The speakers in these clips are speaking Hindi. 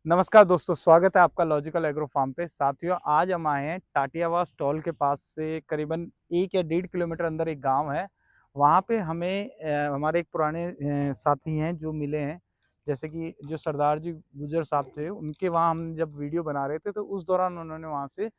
नमस्कार दोस्तों, स्वागत है आपका लॉजिकल एग्रो फार्म पे। साथियों, आज हम आए हैं टाटियावास टोल के पास से करीबन 1 या 1.5 किलोमीटर अंदर एक गांव है। वहां पे हमें हमारे एक पुराने साथी हैं जो मिले हैं। जैसे कि जो सरदार जी गुजर साहब थे, उनके वहाँ हम जब वीडियो बना रहे थे तो उस दौरान उन्होंने वहाँ से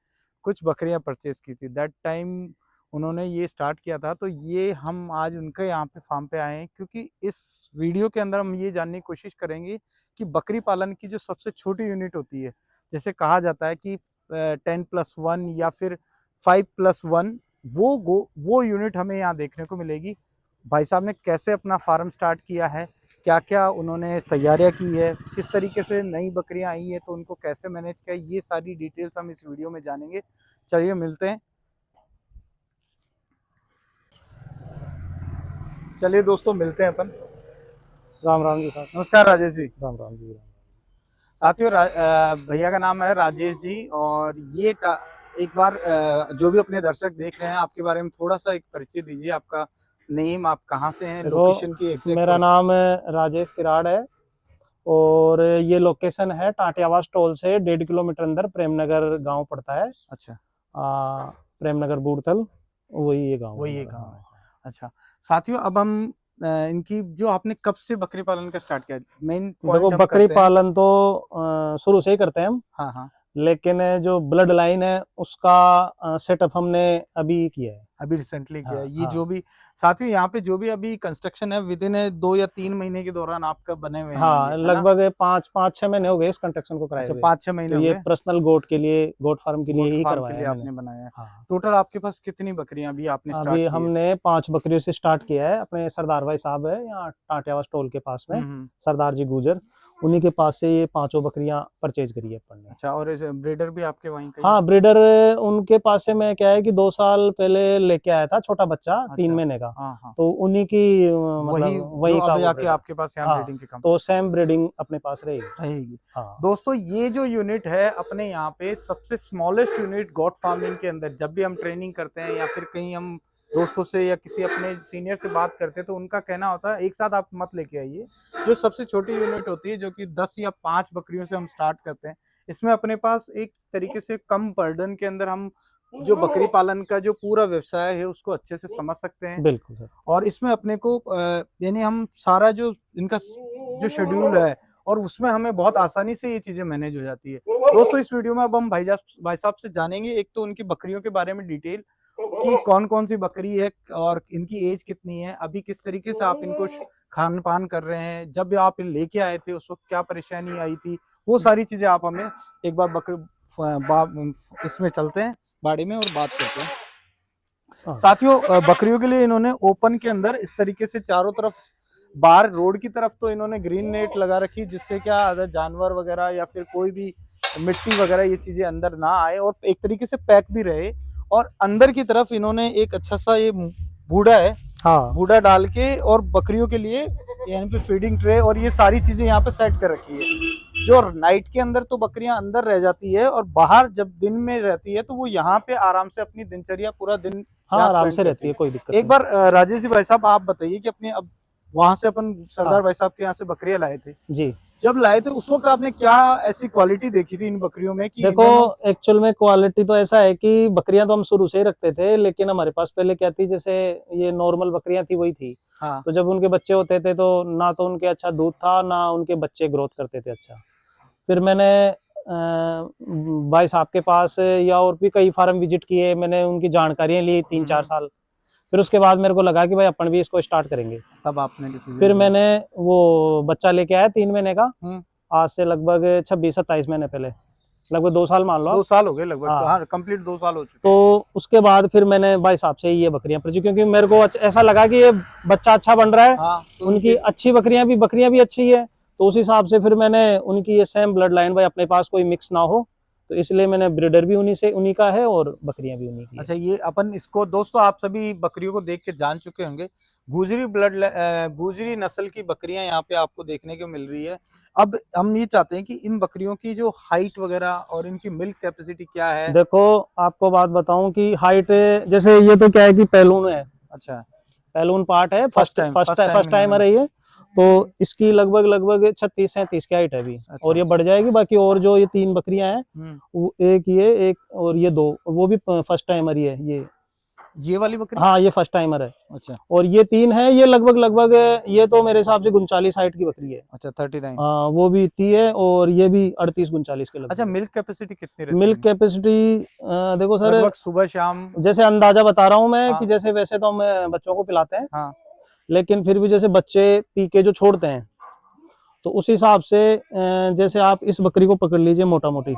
कुछ बकरियां परचेज की थी। दैट टाइम उन्होंने ये स्टार्ट किया था, तो ये हम आज उनके यहाँ पे फार्म पे आए हैं क्योंकि इस वीडियो के अंदर हम ये जानने की कोशिश करेंगे कि बकरी पालन की जो सबसे छोटी यूनिट होती है, जैसे कहा जाता है कि 10+1 या फिर 5+1, वो यूनिट हमें यहाँ देखने को मिलेगी। भाई साहब ने कैसे अपना फार्म स्टार्ट किया है, क्या क्या उन्होंने तैयारियां की है, किस तरीके से नई बकरियां आई है तो उनको कैसे मैनेज किया, ये सारी डिटेल्स हम इस वीडियो में जानेंगे। चलिए मिलते हैं। चलिए दोस्तों, मिलते हैं अपन। राम राम जी साहब। नमस्कार राजेश जी। राम राम जी। साथियों, भैया का नाम है राजेश जी। और ये एक बार जो भी अपने दर्शक देख रहे हैं, आपके बारे में थोड़ा सा एक परिचय दीजिए। आपका नेम, आप कहाँ से हैं, देखो, लोकेशन की एग्जैक्ट। मेरा नाम राजेश किराड़ है और ये लोकेशन है टाटियावास टोल से 1.5 किलोमीटर अंदर प्रेमनगर गांव पड़ता है। अच्छा, प्रेमनगर बूड़तल, वही ये गांव वही है ये मेरा। गाँव है। हाँ। अच्छा साथियों, अब हम इनकी जो आपने कब से बकरी पालन का स्टार्ट किया, मेन देखो, पॉइंट हम बकरी करते हैं। पालन तो शुरू से ही करते हैं हम, हाँ हाँ, लेकिन जो ब्लड लाइन है उसका सेटअप हमने अभी किया है। अभी रिसेंटली किया है। हाँ ये हाँ जो भी साथियों यहाँ पे जो भी अभी कंस्ट्रक्शन है, विद इन 2 या 3 महीने के दौरान आपका बने हुए हैं ये, हाँ, है ना। लगभग 5-6 महीने हो गए इस कंस्ट्रक्शन को कराए अच्छा, हुए। 5-6 महीने तो हो ये गए। पर्सनल गोट के लिए, गोट फार्म के लिए गोट ही फार्म के करवाया लिए है मैंने। आपने बनाया है। हाँ, टोटल आपके पास कितनी बकरियां अभी आपने स्टार्ट अभी की है? हमने 5 बकरियों से स्टार्ट किया है। अपने सरदार भाई साहब है यहाँ टाटियावास टोल के पास में, हम्म। सरदार जी गुजर, उन्हीं के पास से ये 5 बकरियां परचेज करी है अपन ने। अच्छा, और ब्रीडर भी आपके वहीं का ही है? हाँ, ब्रीडर उनके पास से मैं, क्या है कि 2 साल पहले लेके आया था छोटा बच्चा, 3 अच्छा, महीने का। हाँ हाँ, तो उन्हीं की वही मतलब जो वही का अब वो आके ब्रीडर। आपके पास यहाँ हाँ, ब्रीडिंग के काम तो सेम ब्रीडिंग अपने पास रहेगी। रहेगी। हाँ दोस्तों, ये जो यूनिट है अपने यहाँ पे सबसे स्मॉलेस्ट यूनिट गोट फार्मिंग के अंदर, जब भी हम ट्रेनिंग करते हैं या फिर कहीं हम दोस्तों से या किसी अपने सीनियर से बात करते हैं तो उनका कहना होता है एक साथ आप मत लेके आइए। जो सबसे छोटी यूनिट होती है, जो कि 10 या 5 बकरियों से हम स्टार्ट करते हैं, इसमें अपने पास एक तरीके से कम बर्डन के अंदर हम जो बकरी पालन का जो पूरा व्यवसाय है उसको अच्छे से समझ सकते हैं। बिल्कुल सर। और इसमें अपने को यानी हम सारा जो इनका जो शेड्यूल है, और उसमें हमें बहुत आसानी से ये चीजें मैनेज हो जाती है। दोस्तों, इस वीडियो में अब हम भाई साहब से जानेंगे एक तो उनकी बकरियों के बारे में डिटेल, कि कौन कौन सी बकरी है और इनकी एज कितनी है, अभी किस तरीके से आप इनको खान पान कर रहे हैं, जब आप लेके आए थे उस वक्त क्या परेशानी आई थी, वो सारी चीजें आप हमें एक बार इसमें चलते हैं बाड़ी में और बात करते हैं। हाँ साथियों, बकरियों के लिए इन्होंने ओपन के अंदर इस तरीके से चारों तरफ, बाहर रोड की तरफ तो इन्होंने ग्रीन नेट लगा रखी, जिससे क्या अगर जानवर वगैरह या फिर कोई भी मिट्टी वगैरह ये चीजें अंदर ना आए और एक तरीके से पैक भी रहे। और अंदर की तरफ इन्होंने एक अच्छा सा ये बूढ़ा है, हाँ बूढ़ा डाल के और बकरियों के लिए यहाँ पे फीडिंग ट्रे और ये सारी चीजें यहाँ पे सेट कर रखी है। जो नाइट के अंदर तो बकरियां अंदर रह जाती है और बाहर जब दिन में रहती है तो वो यहाँ पे आराम से अपनी दिनचर्या पूरा दिन हाँ, यहाँ आराम स्पेंड से करती रहती है। है, कोई दिक्कत एक नहीं। बार राजेश जी भाई साहब, आप बताइए कि अपने अब वहां से अपन सरदार हाँ भाई साहब के यहाँ से बकरियां लाए थे, जी, जब लाए थे उस वक्त आपने क्या ऐसी क्वालिटी देखी थी इन बकरियों में कि देखो, इन्होंने। एक्चुअल में क्वालिटी तो ऐसा है कि बकरियां तो हम शुरू से ही रखते थे, लेकिन हमारे पास पहले क्या थी, जैसे ये नॉर्मल बकरियां थी वही थी। हाँ, तो जब उनके बच्चे होते थे तो ना तो उनके अच्छा दूध था, ना उनके बच्चे ग्रोथ करते थे अच्छा। फिर मैंने भाई साहब के पास या और भी कई फार्म विजिट किए, मैंने उनकी जानकारियां ली 3-4 साल। फिर उसके बाद मेरे को लगा कि भाई अपन भी इसको स्टार्ट करेंगे। तब आपने डिसीजन फिर लिया। मैंने वो बच्चा लेके आया 3 महीने का, हम्म, आज से लगभग 26-27 महीने पहले, लगभग 2 साल मान लो 2 आप। साल हो गए लगभग, तो हाँ, हाँ, कंप्लीट 2 साल हो चुके हैं। तो उसके बाद फिर मैंने भाई साहब से ये बकरियां पर्ची, क्योंकि मेरे को ऐसा लगा कि ये बच्चा अच्छा बन रहा है, हाँ, तो उनकी उनके अच्छी बकरियां भी अच्छी है। तो उस हिसाब से फिर मैंने उनकी ये सेम ब्लड लाइन, भाई अपने पास कोई मिक्स ना हो, तो इसलिए मैंने ब्रीडर भी उन्हीं का है और बकरियां भी उन्हीं की है। अच्छा, ये अपन इसको दोस्तों, आप सभी बकरियों को देख के जान चुके होंगे। गुजरी नस्ल की बकरियां यहाँ पे आपको देखने को मिल रही है। अब हम ये चाहते हैं कि इन बकरियों की जो हाइट वगैरह और इनकी मिल्क कैपेसिटी क्या है। देखो, आपको बात बताऊं कि हाइट, जैसे ये तो क्या है कि पैलून है, अच्छा, पैलून पार्ट है, first first time first first time first time आ इन्होंने। रही है। तो इसकी लगभग 36-37 की हाइट है अभी। अच्छा। और ये बढ़ जाएगी। बाकी और जो ये 3 बकरियां हैं, वो एक ये, एक और ये 2, वो भी फर्स्ट टाइमर ही है ये वाली बकरी? हाँ, ये फर्स्ट टाइमर है। अच्छा। और ये 3 है, ये लगभग ये तो मेरे हिसाब से 39 हाइट की बकरी है। अच्छा, 39। हाँ, वो भी इतनी है, और ये भी 38-39 के लगभग। अच्छा, मिल्क कैपेसिटी कितनी रहती है? मिल्क कैपेसिटी देखो सर, लगभग सुबह शाम। जैसे अंदाजा बता रहा हूँ मैं हाँ। कि जैसे वैसे तो हम बच्चों को पिलाते हैं, हाँ। लेकिन फिर भी जैसे बच्चे पी के जो छोड़ते हैं, तो उस हिसाब से जैसे आप इस बकरी को पकड़ लीजिए मोटा मोटी,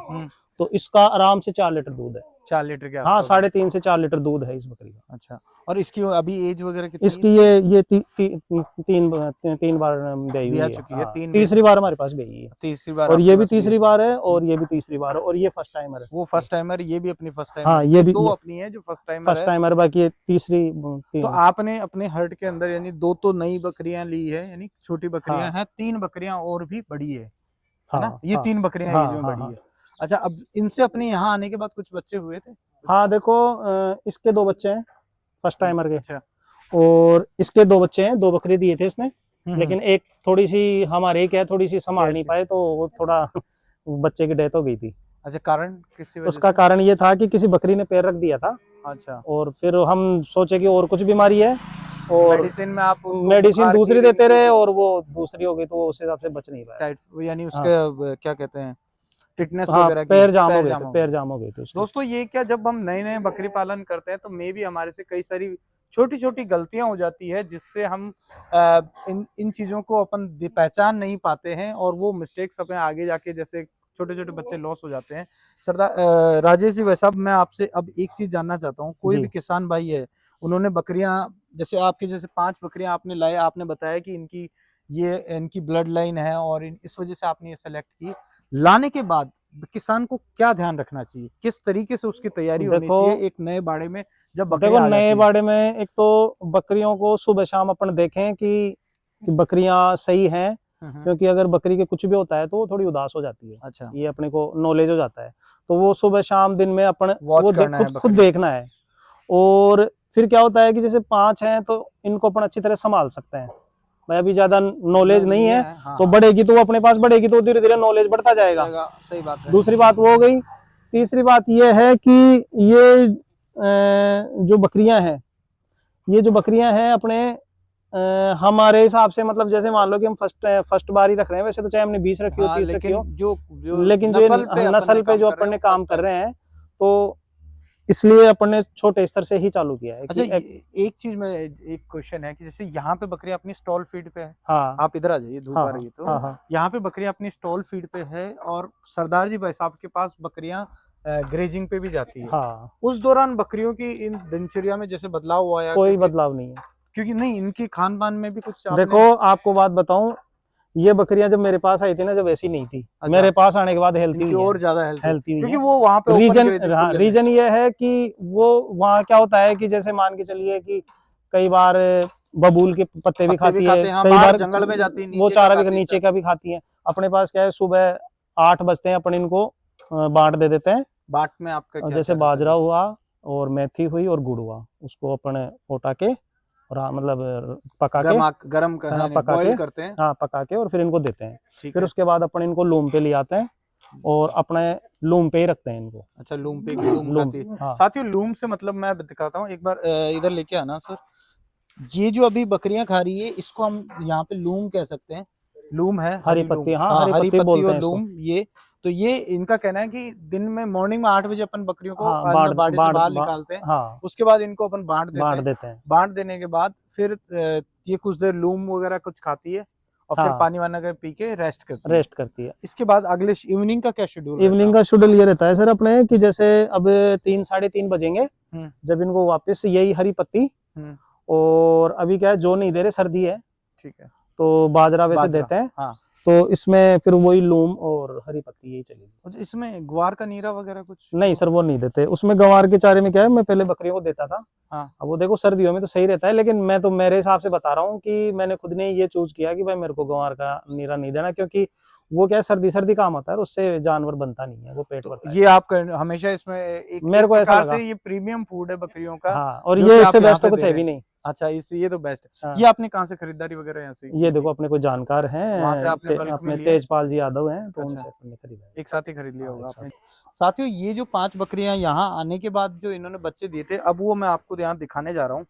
तो इसका आराम से 4 लीटर दूध है। 4 लीटर के हाँ, आसपास? 3.5 से 4 लीटर दूध है इस बकरी का। अच्छा। और इसकी अभी एज वगैरह कितनी इसकी है? ये तीन बार ब्याई हुई ब्याह है। चुकी है? हाँ, 3 तीसरी बार हमारे पास ब्याई है। तीसरी बार और आपके ये भी पास भी है? तीसरी बार है, और ये भी तीसरी बार है, और ये फर्स्ट टाइमर है। वो फर्स्ट टाइमर, ये भी अपनी फर्स्ट टाइमर हाँ, है? ये भी 2 अपनी है जो फर्स्ट टाइमर फर्स्ट है। टाइमर, बाकी ये तीसरी तो आपने अपने हर्ट के अंदर यानी 2 तो नई बकरियां ली है, यानी छोटी बकरियां हैं, 3 बकरियां और भी बड़ी है ना? हाँ, ये हाँ, 3 बकरियां हाँ, एज में हाँ, बड़ी हाँ। है। अच्छा, अब इनसे अपने यहाँ आने के बाद कुछ बच्चे हुए थे? हाँ, देखो इसके 2 बच्चे हैं फर्स्ट टाइमर के, अच्छा। और इसके 2 बच्चे हैं, 2 बकरी दिए थे इसने। हम्म। लेकिन एक थोड़ी सी हमारे क्या थोड़ी सी संभाल नहीं क्या? पाए, तो वो थोड़ा बच्चे की डेथ हो गई थी। अच्छा, कारण किसी वजह उसका से? कारण ये था कि किसी बकरी ने पैर रख दिया था, अच्छा। और फिर हम सोचे कि और कुछ बीमारी है, और मेडिसिन में आप उसको मेडिसिन बुखार की दूसरी रिंग देते की रहे, थी? और वो दूसरी हो गई, तो वो उस हिसाब से बच नहीं पाया। टाइट, यानी हाँ, उसके क्या कहते हैं, टिटनेस हाँ, वगैरह की? पैर जाम हो पैर गए जाम थे, हो गए। पैर जाम हो गए थे उसके। दोस्तों, ये क्या, जब हम नए नए बकरी पालन करते हैं तो मे भी हमारे से कई सारी छोटी छोटी गलतियां हो जाती है, जिससे हम इन इन चीजों को अपन पहचान नहीं पाते हैं, और वो मिस्टेक्स अपने आगे जाके जैसे छोटे छोटे बच्चे लॉस हो जाते हैं। सरदार राजेश जी, वैसा मैं आपसे अब एक चीज जानना चाहता हूँ। कोई जी। भी किसान भाई है, उन्होंने बकरियां, जैसे आपके जैसे 5 बकरियां आपने लाए, आपने बताया कि इनकी ब्लड लाइन है, और इस वजह से आपने ये सेलेक्ट की। लाने के बाद किसान को क्या ध्यान रखना चाहिए, किस तरीके से उसकी तैयारी होनी देखो, चाहिए एक नए बाड़े में जब देखो बकरियां आ नए जाती है? बाड़े में एक तो बकरियों को सुबह शाम अपन देखें कि बकरियां सही हैं, क्योंकि अगर बकरी के कुछ भी होता है तो वो थोड़ी उदास हो जाती है। अच्छा। ये अपने को नॉलेज हो जाता है, तो वो सुबह शाम दिन में अपन वॉच करना है खुद बकरी। देखना है। और फिर क्या होता है कि जैसे 5 हैं, तो इनको अपन अच्छी तरह संभाल सकते हैं। भाई अभी ज्यादा नॉलेज नहीं है, हाँ, तो हाँ। बढ़ेगी तो वो अपने पास बढ़ेगी, तो धीरे धीरे नॉलेज बढ़ता जाएगा। सही बात है। दूसरी बात वो हो गई। तीसरी बात ये है कि ये जो बकरियां हैं, ये जो बकरियां हैं अपने हमारे हिसाब से, मतलब जैसे मान लो कि हम फर्स्ट बार ही रख रहे हैं, वैसे तो चाहे हमने 20 रखी हो, हाँ, 30 रखी हो, लेकिन जो जो लेकिन जो नस्ल पे नस्ल पे जो अपन ने काम कर रहे हैं, तो इसलिए अपन ने छोटे स्तर से ही चालू किया है। अच्छा, कि एक चीज में एक क्वेश्चन है कि जैसे यहाँ पे बकरी अपनी स्टॉल फीड पे है। हाँ, आप इधर आ जाइए, धूप हाँ, आ रही है तो। हाँ, हाँ, यहाँ पे बकरियां अपनी स्टॉल फीड पे है, और सरदार जी भाई साहब के पास बकरियां ग्रेजिंग पे भी जाती है। हाँ, उस दौरान बकरियों की इन दिनचर्या में जैसे बदलाव हुआ या कोई बदलाव नहीं है। क्योंकि नहीं, इनकी खान पान में भी कुछ देखो, आपने? आपको बात बताऊं, ये बकरियां जब मेरे पास आई थी ना, जब ऐसी नहीं थी। अच्छा, मेरे पास आने के बाद हेल्थी इनकी हुई है, और ज्यादा हेल्थ है हेल्थी हुई क्योंकि है। वो वहां पे ओपन ग्रेजिंग खुले में। रीजन ये है कि वो वहाँ क्या होता है कि जैसे मान के चलिए कि कई बार बबूल के पत्ते भी खाती है, खाते हैं, हाँ, कई बाहर बार जंगल में जाती है, वो नीचे का चारा भी खाती है। नीचे का भी खाती है। अपने पास क्या है, सुबह 8 बजते हैं, अपन इनको बांट दे देते हैं। बाट में आपका और क्या जैसे रहता है? बाजरा हुआ, और मेथी हुई, और गुड़ हुआ, उसको अपन उठा के, और मतलब पका के, गरम पका के, बॉईल करते हैं। हाँ, पका के, और फिर इनको देते हैं। ठीक फिर है। उसके बाद अपन इनको लूम पे ले आते हैं, और अपने लूम पे ही रखते हैं इनको। अच्छा, लूम पे लूम लूम, खाती है। हाँ, साथियों, लूम से मतलब मैं दिखाता हूँ एक बार, इधर लेके आना सर। ये जो अभी बकरियां खा रही है, इसको हम यहाँ पे लूम कह सकते हैं। लूम है, हरी हरी लूम, पत्ती, हाँ, हाँ, हरी हरी पत्ती पत्ती बोलते और हैं इसको। लूम। ये तो ये इनका कहना है कि दिन में मॉर्निंग में 8 बजे अपन बकरियों को हाँ, अंदर बाड़े से बाहर निकालते हैं। हाँ, उसके बाद इनको अपन बांट देते बांट हैं। देते हैं। बांट देने के बाद फिर ये कुछ देर लूम वगैरह कुछ खाती है, और फिर हाँ, पानी वाना के पी के रेस्ट करती है। रेस्ट करती है। इसके बाद अगले इवनिंग का क्या शेड्यूल रहता इवनिंग है? का शेड्यूल ये रहता है सर अपने कि जैसे अब 3 साढ़े 3 बजेंगे, हम्म। जब इनको वापस यही हरी पत्ती, हम्म। और अभी क्या है, जो नहीं दे रहे, सर्दी है, ठीक है। तो बाजरा वैसे देते हैं। हाँ। तो इसमें फिर वही लूम और हरी पत्ती यही चलेगी। और इसमें ग्वार का नीरा वगैरह कुछ? नहीं सर, वो नहीं देते। उसमें गंवार के चारे में क्या है, मैं पहले बकरियों को देता था। हाँ। अब वो देखो सर्दियों में तो सही रहता है, लेकिन मैं तो मेरे हिसाब से बता रहा हूँ कि मैंने खुद ने ये चूज किया कि भाई मेरे को गंवार का नीरा नहीं देना, क्योंकि वो क्या है, सर्दी सर्दी काम होता है, उससे जानवर बनता नहीं है, वो पेट तो भरता है। ये आप हमेशा इसमें एक मेरे को ऐसा प्रकार लगा। से ये प्रीमियम फूड है बकरियों का, हाँ, और जो ये कि इससे आप यहाँ बेस्ट तो पे कुछ दे है रहे भी हैं। नहीं। अच्छा, इस ये तो बेस्ट है। हाँ, ये आपने कहाँ से खरीदारी वगैरह यहाँ से ये की देखो थी? अपने कोई जानकार वहां से हैं, आपने बल्क में अपने लिया है? तेजपाल जी यादव हैं, तो अच्छा, उनसे अपने खरीदा है। एक साथ ही खरीद लिया हाँ, होगा एक साथ। आपने। साथियों, ये जो 5 बकरियां यहाँ आने के बाद जो इन्होंने बच्चे दिए थे, अब वो मैं आपको यहाँ दिखाने जा रहा हूँ।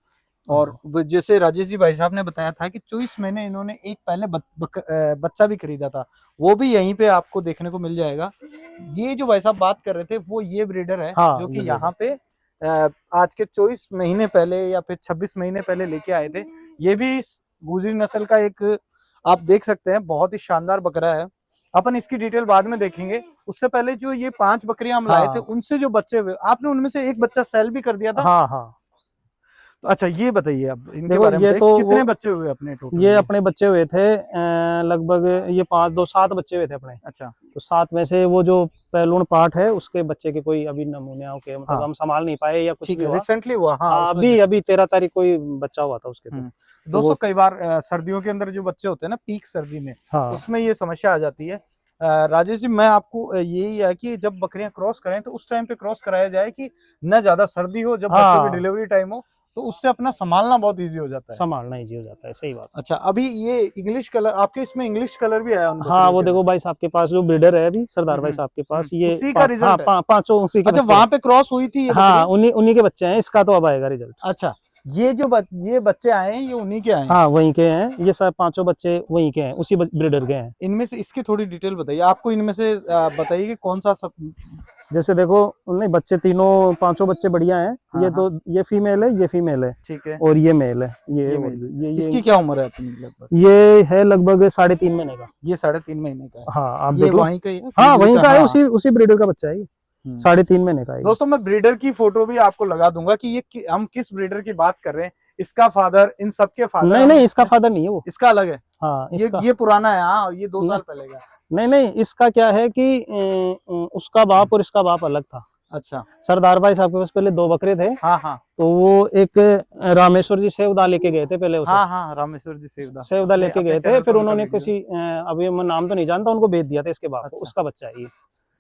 और हाँ, जैसे राजेश जी भाई साहब ने बताया था कि 24 महीने इन्होंने एक पहले बच्चा भी खरीदा था, वो भी यहीं पे आपको देखने को मिल जाएगा। ये जो भाई साहब बात कर रहे थे वो ये ब्रीडर है हाँ, जो ये कि ब्रीड है। यहाँ पे आज के 24 महीने पहले या फिर 26 महीने पहले लेके आए थे। ये भी गुजरी नस्ल का एक, आप देख सकते हैं, बहुत ही शानदार बकरा है। अपन इसकी डिटेल बाद में देखेंगे। उससे पहले जो ये 5 बकरियां हम लाए थे, हाँ, उनसे जो बच्चे हुए, आपने उनमें से एक बच्चा सेल भी कर दिया था। हाँ, हाँ, तो अच्छा, ये बताइए अब इनके देखो बारे में ये बताइए, तो वो, कितने बच्चे हुए अपने टोटल ये ये? अपने बच्चे हुए थे लगभग ये 5 2 7 बच्चे हुए थे अपने। अच्छा, तो 7 में से वो जो पहलून पार्ट है उसके बच्चे के कोई अभी नमूने के मतलब हाँ, हम संभाल नहीं पाए या कुछ ठीक भी है, हुआ। रिसेंटली हुआ, हाँ, हाँ, उस वजह अभी से। अभी 13 तारीख कोई बच्चा हुआ था उसके तो दोस्तों, वो। कई बार सर्दियों के अंदर जो बच्चे होते हैं ना, पीक सर्दी में, हाँ, उसमें ये समस्या आ जाती है। राजेश जी, मैं आपको यही है कि जब बकरियां क्रॉस करें तो उस टाइम पे क्रॉस कराया जाए कि न ज्यादा सर्दी हो, जब बच्चों की हाँ, डिलीवरी टाइम हो, तो उससे अपना संभालना बहुत ईजी हो जाता है। संभालना ईजी हो जाता है, सही बात। अच्छा, अभी ये इंग्लिश कलर, आपके इसमें इंग्लिश कलर भी आया उन हाँ, बकरियों वो के अंदर? देखो भाई साहब के पास जो ब्रीडर है अभी, सरदार भाई साहब के पास ये उसी का हाँ, रिजल्ट है? पांचों उसी के अच्छा, बच्चे वहां हैं। पे क्रॉस हुई थी ये हाँ, बकरियां? उन्हीं उन्हीं के बच्चे हैं, इसका तो अब आएगा रिजल्ट। अच्छा, ये जो ये बच्चे आए हैं, ये उन्हीं के आए हैं? हाँ, वहीं के हैं, ये सब 5 बच्चे वहीं के हैं, उसी ब्रीडर के हैं। इनमें से इसकी थोड़ी डिटेल बताइए, आपको इनमें से बताइए कि कौन सा सब। जैसे देखो, नहीं बच्चे तीनों 5 बच्चे बढ़िया हैं। हाँ ये हाँ, तो ये फीमेल है, ये फीमेल है, ठीक है। और ये मेल है। ये ये और मेल, ये इसकी क्या उम्र है अपनी लगभग? ये है लगभग 3.5 महीने का। ये 3.5 महीने का है। हाँ, आप ये देख लो। वहीं का ही है, हाँ, गुजरी वहीं का, का है, हाँ। उसी उसी ब्रीडर का बच्चा है ये। हम्म। 3.5 महीने का है ये। दोस्तों, मैं ब्रीडर की फोटो भी आपको लगा दूंगा कि ये हम किस ब्रीडर की बात कर रहे हैं। इसका फादर, इन सबके फादर नहीं हम नहीं, इसका फादर नहीं है वो। इसका अलग है। हाँ, ये इसका ये पुराना है, हाँ, ये 2 साल नहीं पहले का। नहीं नहीं, इसका क्या है कि उसका बाप और इसका बाप अलग था। अच्छा, सरदार भाई साहब के पास पहले 2 बकरे थे, हाँ हाँ तो वो एक रामेश्वर जी सेवदा लेके गए थे पहले उसे। हाँ हाँ, रामेश्वर जी सेवदा सेवदा अपने लेके अपने गए थे, चैनल फिर पर उनका उन्होंने वीडियो है। किसी अभी मैं नाम तो नहीं जानता, उनको बेच दिया था इसके बाप को। अच्छा, उसका बच्चा है ये,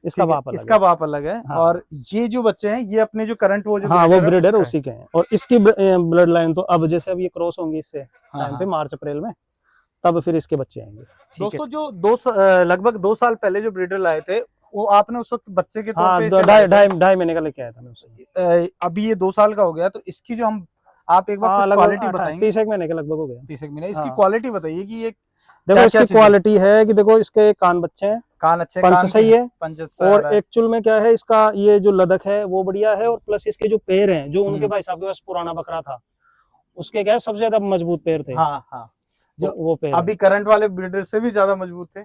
इसका ठीक है, बाप अलग इसका है। बाप अलग है। हाँ, और ये जो बच्चे हैं, ये अपने जो करंट वो जो हाँ, वो ब्रीडर है ब्रीडर उसका है। उसी के हैं, और इसकी ब्लड लाइन तो अब जैसे अब ये क्रॉस होंगी इससे हाँ टाइम पे, हाँ, मार्च अप्रैल में, तब फिर इसके बच्चे आएंगे। ठीक है। दोस्तों, जो लगभग 2 साल पहले जो ब्रीडर लाए थे, वो आपने उस वक्त बच्चे के तौर हाँ, पे इसे ढाई लाए थे। ढाई ढाई महीने का लेके आया था मैं उससे। अभी ये 2 साल का हो गया, तो इसकी जो हम, आप एक बार हाँ, कुछ लगभग क्वालिटी बताएंगे? 30 एक महीने के लगभग हो गया। 30 महीने, इसकी हाँ, क्वालिटी बताइए कि ये देखो क्या क्या इसकी चीजें। क्वालिटी है कि देखो इसके कान बच्चे हैं, कान अच्छे, पंच कान के सही हैं, है, पंच और है। एक्चुअल में क्या है, इसका ये जो लदक है वो बढ़िया है, और प्लस इसके जो पैर हैं, जो उनके भाई साहब के पास पुराना बकरा था, उसके क्या है सबसे ज्यादा मजबूत पैर थे, हाँ हाँ, तो जो वो पैर अभी है। करंट वाले ब्रीडर से भी ज्यादा मजबूत थे,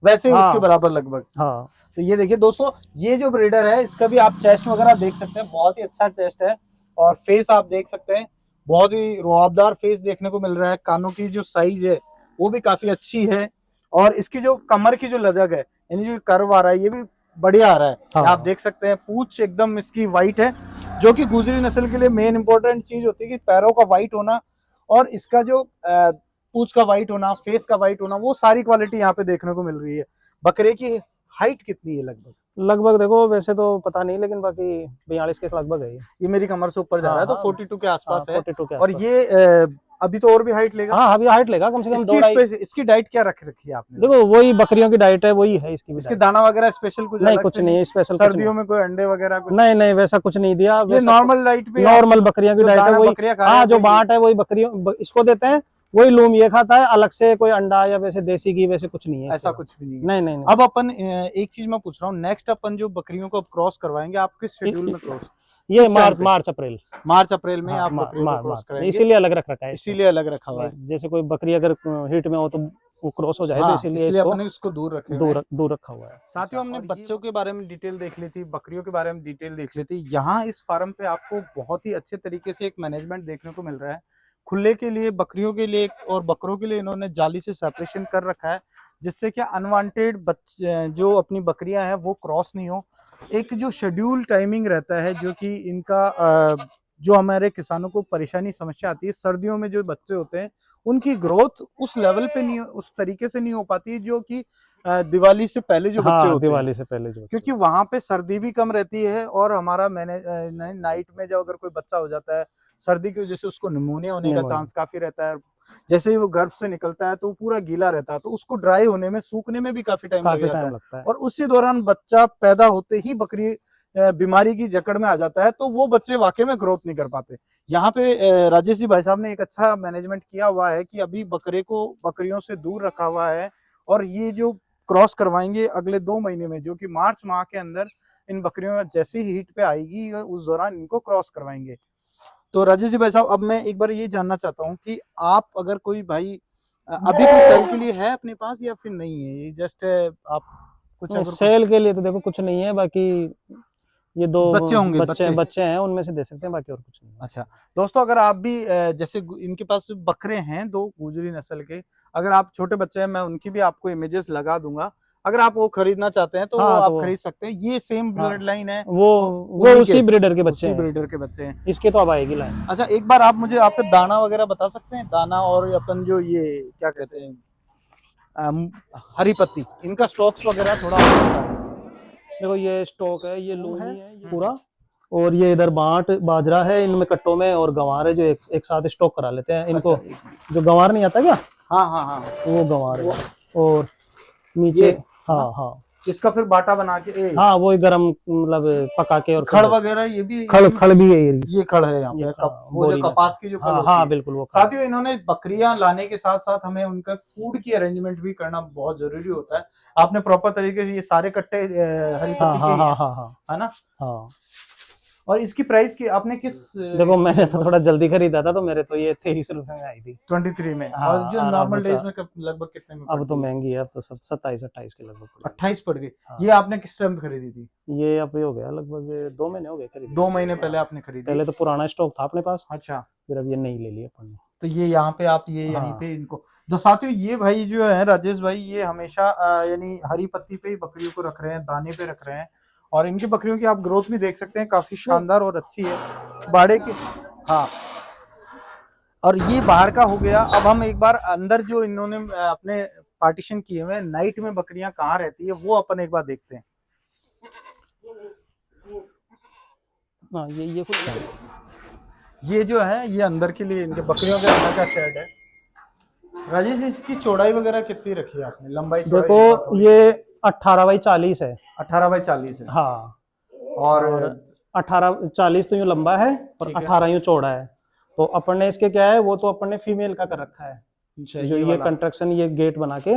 वैसे ही उसके हाँ, बराबर लगभग। हाँ, तो ये देखिए दोस्तों, ये जो ब्रीडर है, इसका भी आप चेस्ट वगैरह देख सकते हैं, बहुत ही अच्छा चेस्ट है। और फेस आप देख सकते हैं, बहुत ही रुआबदार फेस देखने को मिल रहा है। कानों की जो साइज है वो भी काफी अच्छी है। और इसकी जो कमर की जो लचक है, यानी जो कर्व आ रहा है, ये भी बढ़िया आ रहा है। हाँ, आप देख सकते हैं, पूंछ एकदम इसकी वाइट है, जो कि गुजरी नस्ल के लिए मेन इंपॉर्टेंट चीज होती है कि पैरों का वाइट होना, और इसका जो पूंछ का वाइट होना, फेस का वाइट होना, वो सारी क्वालिटी यहाँ पे देखने को मिल रही है। बकरे की हाइट कितनी है लगभग? लगभग देखो वैसे तो पता नहीं, लेकिन बाकी 42 के लगभग है ये। ये मेरी कमर से ऊपर जा रहा हाँ, है, तो हाँ, 42 के हाँ, आसपास है। 42 के और आसपास। ये अभी तो और भी हाइट लेगा। हाँ, अभी हाइट लेगा कम से कम 2 ढाई। इसकी डाइट क्या रख रखी है आपने? देखो वही बकरियों की डाइट है, वही है इसकी भी इसके डाइट। दाना वगैरह स्पेशल कुछ नहीं, अलग कुछ से नहीं नहीं? है स्पेशल, कुछ सर्दियों नहीं। में कोई अंडे वगैरह कुछ? नहीं नहीं, वैसा कुछ नहीं दिया, ये वैसा नॉर्मल डाइट पे नॉर्मल बकरियों की जो डाइट है दाना वही। बकरियां खा रहे हाँ, हैं जो वही? बाट है वही बकरियों इसको देते हैं, वही लूम ये खाता है, अलग से कोई अंडा या वैसे देसी घी वैसे कुछ नहीं है ऐसा इसके। कुछ भी नहीं है। नहीं नहीं नहीं। अब अपन एक चीज मैं पूछ रहा हूँ, नेक्स्ट अपन जो बकरियों को क्रॉस करवाएंगे, आप किस शेड्यूल में क्रॉस? ये किस टाइम पे? मार्च अप्रैल। मार्च अप्रैल में हाँ, आप बकरियों को क्रॉस मार्च में, कराएंगे, इसीलिए अलग रख रखा है इसको। इसीलिए अलग रखा हुआ है। जैसे कोई बकरी अगर हीट में हो तो वो क्रॉस हो जाए, तो हाँ, इसीलिए इसलिए इसको अपने इसको दूर रखे हुए हैं। दूर रखा हुआ है। साथियों, हमने बच्चों के बारे में डिटेल देख ली थी, बकरियों के बारे में डिटेल देख ली थी। यहाँ इस फार्म पे आपको बहुत ही अच्छे तरीके से एक मैनेजमेंट देखने को मिल रहा है। खुले के लिए, बकरियों के लिए और बकरों के लिए इन्होंने जाली से सेपरेशन कर रखा है, जिससे कि अनवांटेड बच्चे जो अपनी बकरियां हैं वो क्रॉस नहीं हो। एक जो शेड्यूल टाइमिंग रहता है, जो कि इनका जो हमारे किसानों को परेशानी समस्या आती है, सर्दियों में जो बच्चे होते हैं उनकी ग्रोथ उस लेवल पे नहीं, उस तरीके से नहीं हो पाती, जो कि दिवाली से पहले जो बच्चे हाँ, होते हैं, दिवाली से पहले जो क्योंकि वहां पे सर्दी भी कम रहती है और हमारा मैंने नाइट में जब अगर कोई बच्चा हो जाता है सर्दी की वजह से उसको निमोनिया होने का निमोनिया चांस काफी रहता है। जैसे ही वो गर्भ से निकलता है तो वो पूरा गीला रहता है, तो उसको ड्राई होने में, सूखने में भी काफी टाइम लग काफी जाता है। टाइम लगता है। और उसी दौरान बच्चा पैदा होते ही बकरी बीमारी की जकड़ में आ जाता है, तो वो बच्चे वाकई में ग्रोथ नहीं कर पाते। यहाँ पे राजेश जी भाई साहब ने एक अच्छा मैनेजमेंट किया हुआ है कि अभी बकरे को बकरियों से दूर रखा हुआ है, और ये जो क्रॉस करवाएंगे अगले 2 महीने में, जो कि मार्च माह के अंदर इन बकरियों में जैसी हीट पे आएगी उस दौरान इनको क्रॉस करवाएंगे। तो राजेश जी भाई साहब, अब मैं एक बार ये जानना चाहता हूँ कि आप अगर कोई भाई अभी कोई सेल के लिए है अपने पास या फिर नहीं है, ये जस्ट आप कुछ नहीं, अगर सेल के लिए तो देखो कुछ नहीं है, बाकी ये दो बच्चे होंगे, बच्चे बच्चे। बच्चे हैं, उनमें से दे सकते हैं, बाकी और कुछ नहीं है। अच्छा दोस्तों, अगर आप भी जैसे इनके पास बकरे हैं 2 गुजरी नस्ल के, अगर आप छोटे बच्चे हैं मैं उनकी भी आपको इमेजेस लगा दूंगा, अगर आप वो खरीदना चाहते हैं तो वो हाँ, तो आप खरीद सकते हैं। ये सेम हाँ, ब्लड लाइन है, वो उन्हीं उसी के, ब्रीडर के बच्चे उसी हैं ब्रीडर के बच्चे हैं। इसके, तो अब आएगी लाइन। अच्छा एक बार आप मुझे आपके दाना वगैरह बता सकते हैं, दाना और अपन जो ये क्या कहते हैं हरी पत्ती, इनका स्टॉक्स वगैरह थोड़ा आप बता दीजिए। देखो ये स्टॉक है, ये लूही है ये पूरा, और ये इधर बाट बाजरा है इनमें कट्टों में, और गंवार है जो एक साथ स्टॉक करा लेते हैं इनको। अच्छा, जो गंवार नहीं आता क्या, हाँ हाँ हाँ, वो गंवार है। और नीचे, ये हाँ हाँ इसका फिर बाटा बना के हाँ, वो ही गरम मतलब पका के, और खड़ वगैरह ये भी, खड़ खड़ भी है ये खड़ है यहाँ ये पे हाँ, वो जो बोरी में। कपास की जो खड़ हाँ होती हाँ है। बिल्कुल वो खड़। साथियों इन्होंने बकरियां लाने के साथ साथ हमें उनका फूड की अरेंजमेंट भी करना बहुत जरूरी होता है। आपने प्रॉपर तरीके से ये सारे कट्टे हरी हाँ पत्ती के हाँ ही हैं, हाँ हाँ है ना। हाँ। और इसकी प्राइस की आपने किस देखो मैंने तो थोड़ा जल्दी खरीदा था, तो मेरे तो ये 23 रुपए में आई थी 23 में, हाँ। और जो और अब नॉर्मल तो डेज में लगभग कितने में अब तो पड़ती है? महंगी है, अब तो 27-28 के लगभग पड़ गई। 28 पड़ गई। हाँ। ये आपने किस टाइम खरीदी थी? ये अब हो गया लगभग 2 महीने हो गए खरीदी। 2 महीने पहले आपने खरीदी? पहले तो पुराना स्टॉक था अपने पास, अच्छा, फिर अब ये नई ले ली अपन ने। तो ये यहाँ पे आप ये यहीं हाँ पे इनको, तो साथियों ये भाई जो है राजेश भाई, ये हमेशा यानी हरी पत्ती पे ही बकरियों को रख रहे हैं, दाने पे रख रहे हैं, और इनकी बकरियों की आप ग्रोथ भी देख सकते हैं, काफी शानदार और अच्छी है बाड़े के। हाँ, और ये बाहर का हो गया। अब हम एक बार अंदर जो इन्होंने अपने पार्टीशन किए हुए हैं, नाइट में बकरियां कहाँ रहती है वो अपन एक बार देखते हैं। हाँ, ये खुद ये जो है ये अंदर के लिए इनके बकरियों के अंदर का शेड है। राजेश इसकी चौड़ाई वगैरह कितनी रखी है आपने, लंबाई चौड़ाई? देखो ये 18x40 है। 18x40 है। हाँ, और 18-40 तो यूं लंबा है और ठीक है। 18 यूं चौड़ा है। तो अपन ने इसके क्या है, वो तो अपन ने फीमेल का कर रखा है, अच्छा, जो ये कंस्ट्रक्शन, ये गेट बना के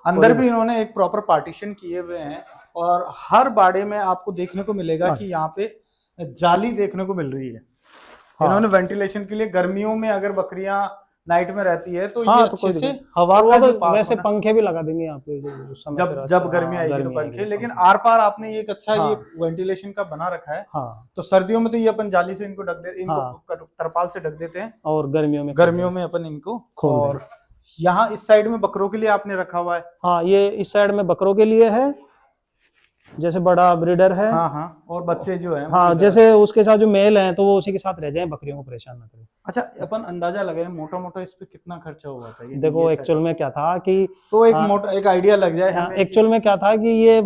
अंदर भी इन्होंने एक प्रॉपर पार्टीशन किए हुए हैं। और हर बाड़े में आपको देखने को मिलेगा कि यहाँ पे जाली देखने को मिल रही है। हाँ। इन्होंने वेंटिलेशन के लिए, गर्मियों में अगर बकरियां नाइट में रहती है तो हाँ, ये तो अच्छे से कोई हवा वो का तो जो पास वैसे होना, पंखे भी लगा देंगे यहाँ पे उस समय जब फिर जब अच्छा, गर्मी हाँ, आएगी तो गर्मी पंखे, आएगी लेकिन पंखे। आर पार आपने ये एक अच्छा ये हाँ वेंटिलेशन का बना रखा है। हाँ तो सर्दियों में तो ये अपन जाली से इनको ढक देते, इनको हाँ। तरपाल से ढक देते हैं, और गर्मियों में अपन इनको खोल दें। और यहाँ इस साइड में बकरों के लिए आपने रखा हुआ है। हाँ, ये इस साइड में बकरों के लिए है, जैसे बड़ा ब्रीडर है। हाँ हाँ, और बच्चे जो है हाँ, जैसे उसके साथ जो मेल है तो वो उसी के साथ रह जाए, बकरियों को परेशान ना करें। अच्छा, अपन अंदाजा लगाए मोटा मोटा इस पे कितना खर्चा हुआ था? देखो एक्चुअल में क्या था कि तो एक मोटा एक आइडिया लग जाए हमें। एक्चुअल में क्या था कि ये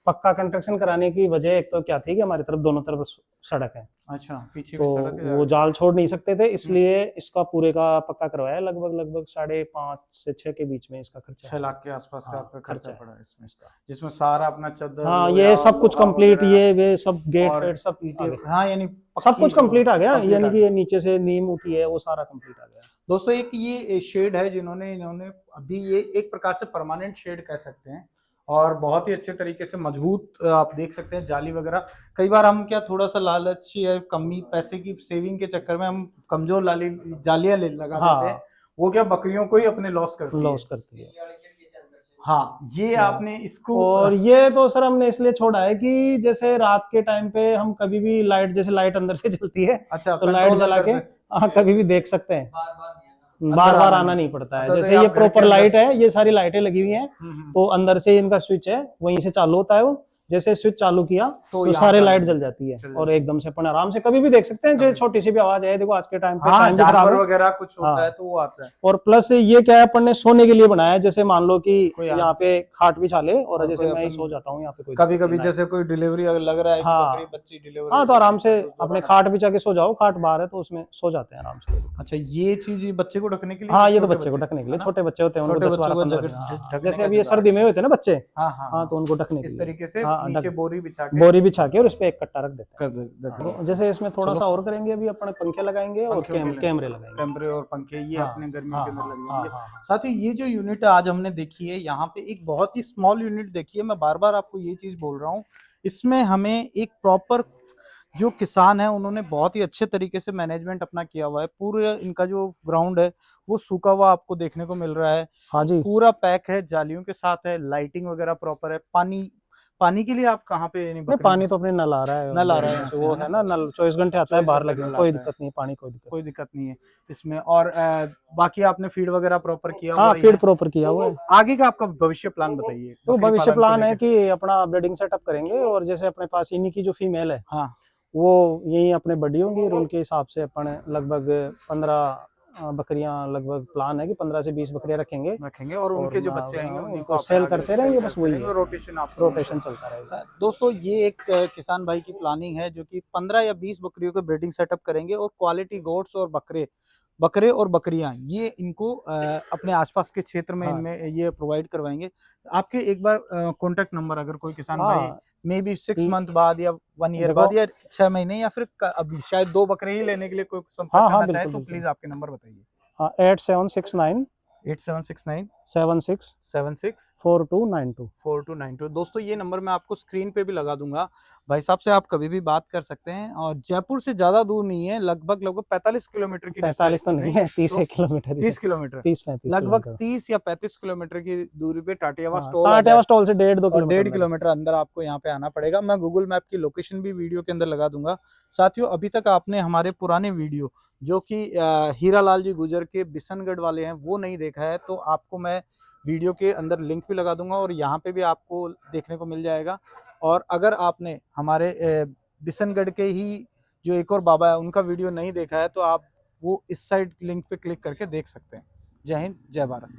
पक्का कंस्ट्रक्शन कराने की वजह एक तो क्या थी कि हमारी तरफ दोनों तरफ सड़क है। अच्छा, पीछे तो भी सड़क है। वो जाल छोड़ नहीं सकते थे, इसलिए इसका पूरे का पक्का करवाया। लगभग 5.5 से 6 के बीच में इसका खर्चा 6 लाख के आसपास का हाँ, आपका खर्चा खर्चा पड़ा इसमें, जिसमें सारा अपना चद्दर, हाँ, लोहा, ये सब कुछ लोहा कंप्लीट, वगैरह ये वे सब गेट और वेट सब ईंटें, आ गए। हाँ यानी सब कुछ कंप्लीट आ गया, complete यानी आ कि गया। ये नीचे से नीम उठी है वो सारा कंप्लीट आ गया। दोस्तों एक ये शेड है जिन्होंने इन्होंने अभी ये एक प्रकार से परमानेंट शेड कह सकते हैं, और बहुत ही अच्छे तरीके से मजबूत आप देख सकते हैं जाली वगैरह। कई बार हम क्या थोड़ा सा लालच या कमी पैसे की सेविंग के चक्कर में हम कमजोर जालियां लगा देते हैं, वो क्या बकरियों को ही अपने लॉस करती है। हाँ, ये आपने इसको, और ये तो सर हमने इसलिए छोड़ा है कि जैसे रात के टाइम पे हम कभी भी लाइट, जैसे लाइट अंदर से जलती है, अच्छा, तो लाइट जला के हाँ कभी भी देख सकते हैं, बार बार आना नहीं पड़ता है। जैसे ये प्रॉपर लाइट है, ये सारी लाइटें लगी हुई हैं, तो अंदर से इनका स्विच है, वहीं से चालू होता है वो, जैसे स्विच चालू किया तो यहाँ सारे पे लाइट आगे जल जाती है चल और जाती है। एकदम से अपन आराम से कभी भी देख सकते हैं। जो कभी- छोटी सी भी आवाज है, देखो आज के टाइम पे हाँ, टाइम भी खराब जानवर है। वगैरह कुछ होता है हाँ, तो वो आता है। और प्लस ये क्या है, अपन ने सोने के लिए बनाया है। जैसे मान लो कि कोई यहाँ पे खाट बिछा ले और और जैसे कोई मैं ही अपन सो जाता हूँ यहाँ पे, कोई कभी दिक्कत कभी नहीं जैसे कोई डिलीवरी अगर लग रहा है कि हाँ बकरी बच्ची डिलीवरी हाँ, तो आराम से तो उस अपने दौरान खाट बिछा के सो जाओ, खाट बाहर है तो उसमें सो जाते हैं आराम से। अच्छा, ये चीज ये बच्चे को ढकने के लिए, हाँ, ये तो छोटे बच्चे को ढकने के लिए, है ना? छोटे बच्चे होते हैं उनको छोटे 10 बच्चों 12 को 15 जगह दिन। हाँ, ढकने जैसे का अभी ये जुगाड़ सर्दी है। में होते हैं ना बच्चे, हाँ हाँ हाँ, हाँ, तो उनको ढकने के इस लिए तरीके से हाँ नीचे ढक बोरी बिछा के बोरी बिछा के और उस पे एक कट्टा रख देते हैं। कर देते हैं। तो जैसे इसमें थोड़ा चलो। सा और करेंगे, अभी अपने पंखे लगाएंगे और पंखों के लिए कैमरे लगाएंगे। कैमरे और पंखे ये हाँ अपने गर्मियों हाँ के अंदर हाँ लग हाँ जाएंगे। हाँ हाँ। साथ ही ये जो यूनिट आज हमने देखी है यहाँ पे, एक बहुत ही स्मॉल यूनिट देखी है। मैं बार बार आपको ये चीज बोल रहा हूँ, इसमें हमें एक प्रॉपर, जो किसान है उन्होंने बहुत ही अच्छे तरीके से मैनेजमेंट अपना किया हुआ है। पूरे इनका जो ग्राउंड है वो सूखा हुआ आपको देखने को मिल रहा है, हाँ जी, पूरा पैक है, जालियों के साथ है, लाइटिंग वगैरह प्रॉपर है। पानी पानी के लिए आप कहाँ पे यानी नहीं बकरी पानी तो अपने नल आ रहा है नल आ रहा है बढ़िया यहाँ से, से, वो है ना? है ना नल 24 घंटे आता है 24 बाहर घंटे लगे हुए, नल कोई आता है, दिक्कत नहीं, पानी कोई दिक्कत कोई दिक्कत नहीं है इसमें। और बाकी आपने फीड वगैरह प्रॉपर किया हाँ, हुआ ही फीड है। प्रॉपर किया हुआ है। आगे का आपका भविष्य प्लान बताइए, तो बकरी भविष्य पालन को प्लान है लेके। कि अपना ब्रीडिंग सेटअप करेंगे और जैसे अपने पास इन्हीं की जो फीमेल है हाँ, वो यही अपने बड़ी होंगी और उनके हिसाब से अपन लगभग 15 बकरियां, लगभग प्लान है कि 15 से 20 बकरियां रखेंगे रखेंगे और उनके जो बच्चे आएंगे उन्हीं को उनको अपने सेल आगे करते सेल रहेंगे, बस करते वही रहेंगे, है, रोटेशन आप रोटेशन चलता रहेगा। दोस्तों ये एक किसान भाई की प्लानिंग है जो कि 15 या 20 बकरियों के ब्रीडिंग सेटअप करेंगे और क्वालिटी गोट्स और बकरे बकरे और बकरियां ये इनको अपने आसपास के क्षेत्र में हाँ इनमें ये प्रोवाइड करवाएंगे। आपके एक बार कॉन्टेक्ट नंबर, अगर कोई किसान भाई हाँ, मे बी 6 मंथ बाद या 1 ईयर देखो, बाद या 6 महीने या फिर अभी शायद 2 बकरे ही लेने के लिए कोई संपर्क हाँ हाँ करना चाहे बिल्कुल तो बिल्कुल, प्लीज आपके नंबर बताइए। हाँ 8769 8769 76 76 4292। 4292। दोस्तों ये नंबर मैं आपको स्क्रीन पे भी लगा दूंगा। भाई साहब से आप कभी भी बात कर सकते हैं और जयपुर से ज्यादा दूर नहीं है, लगभग 45 किलोमीटर की 45 तो नहीं है, 30 तो किलोमीटर ही 30 है, किलोमीटर 30-35 लगभग किलोमीटर। 30 या 35 किलोमीटर की दूरी पे टाटियावास हाँ, टोल आ टाटियावास जाए स्टॉल से 1.5-2 और किलोमीटर 1.5 अंदर है। किलोमीटर अंदर आपको यहाँ पे आना पड़ेगा। मैं गूगल मैप की लोकेशन भी वीडियो के अंदर लगा दूंगा। साथियों अभी तक आपने हमारे पुराने वीडियो जो कि हीरा लाल जी गुजर के बिशनगढ़ वाले हैं वो नहीं देखा है तो आपको मैं वीडियो के अंदर लिंक भी लगा दूंगा और यहाँ पे भी आपको देखने को मिल जाएगा। और अगर आपने हमारे बिशनगढ़ के ही जो एक और बाबा है उनका वीडियो नहीं देखा है तो आप वो इस साइड लिंक पे क्लिक करके देख सकते हैं। जय हिंद, जय भारत।